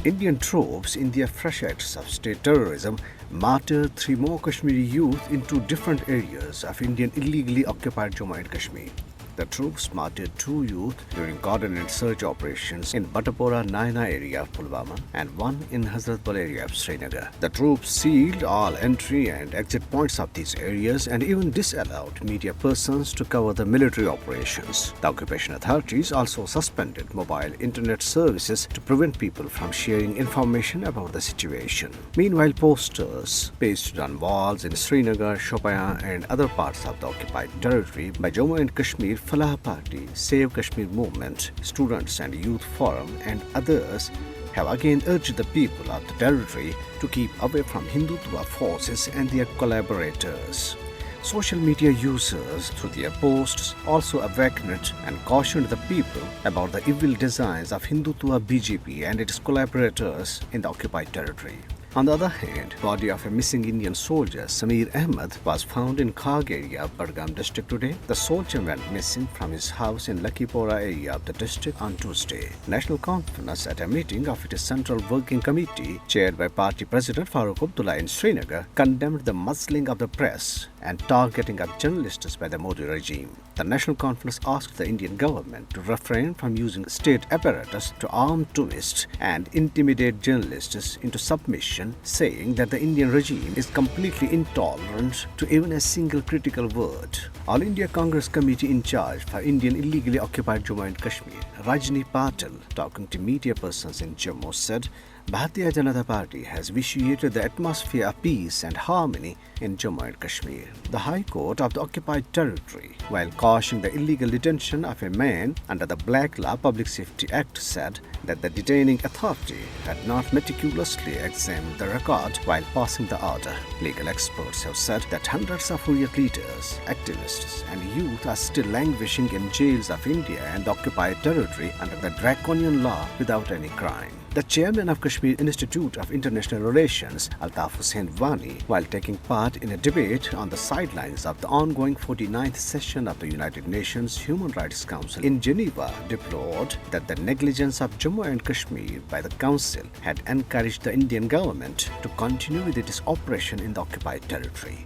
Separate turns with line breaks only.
Indian troops in their fresh acts of state terrorism martyred 3 more Kashmiri youth in 2 different areas of Indian illegally occupied Jammu and Kashmir. The troops martyred 2 youth during coordinated search operations in Batapora Naina area of Pulwama and 1 in Hazratbal area of Srinagar. The troops sealed all entry and exit points of these areas and even disallowed media persons to cover the military operations. The occupation authorities also suspended mobile internet services to prevent people from sharing information about the situation. Meanwhile, posters pasted on walls in Srinagar, Shopian and other parts of the occupied territory by Jammu and Kashmir Falah Party, Save Kashmir Movement, Students and Youth Forum and others have again urged the people of the territory to keep away from Hindutva forces and their collaborators. Social media users through their posts also awakened and cautioned the people about the evil designs of Hindutva BJP and its collaborators in the occupied territory. On the other hand, body of a missing Indian soldier, Sameer Ahmed, was found in Khag area of Budgam district today. The soldier went missing from his house in Lakhipora area of the district on Tuesday. National Conference at a meeting of its Central Working Committee, chaired by Party President Farooq Abdullah in Srinagar, condemned the muzzling of the press and targeting of journalists by the Modi regime. The National Conference asked the Indian government to refrain from using state apparatus to arm tourists and intimidate journalists into submission, saying that the Indian regime is completely intolerant to even a single critical word. All India Congress Committee in charge for Indian illegally occupied Jammu and Kashmir, Rajni Patil, talking to media persons in Jammu, said Bharatiya Janata Party has vitiated the atmosphere of peace and harmony in Jammu and Kashmir. The High Court of the occupied territory, while cautioning the illegal detention of a man under the Black Law Public Safety Act, said that the detaining authority had not meticulously examined the record while passing the order. Legal experts have said that hundreds of Hurriyat leaders, activists and youth are still languishing in jails of India and the occupied territory under the draconian law without any crime. The chairman of Kashmir Institute of International Relations, Altaf Hussain Wani, while taking part in a debate on the sidelines of the ongoing 49th session of the United Nations Human Rights Council in Geneva, deplored that the negligence of Jammu and Kashmir by the Council had encouraged the Indian government to continue with its operation in the occupied territory.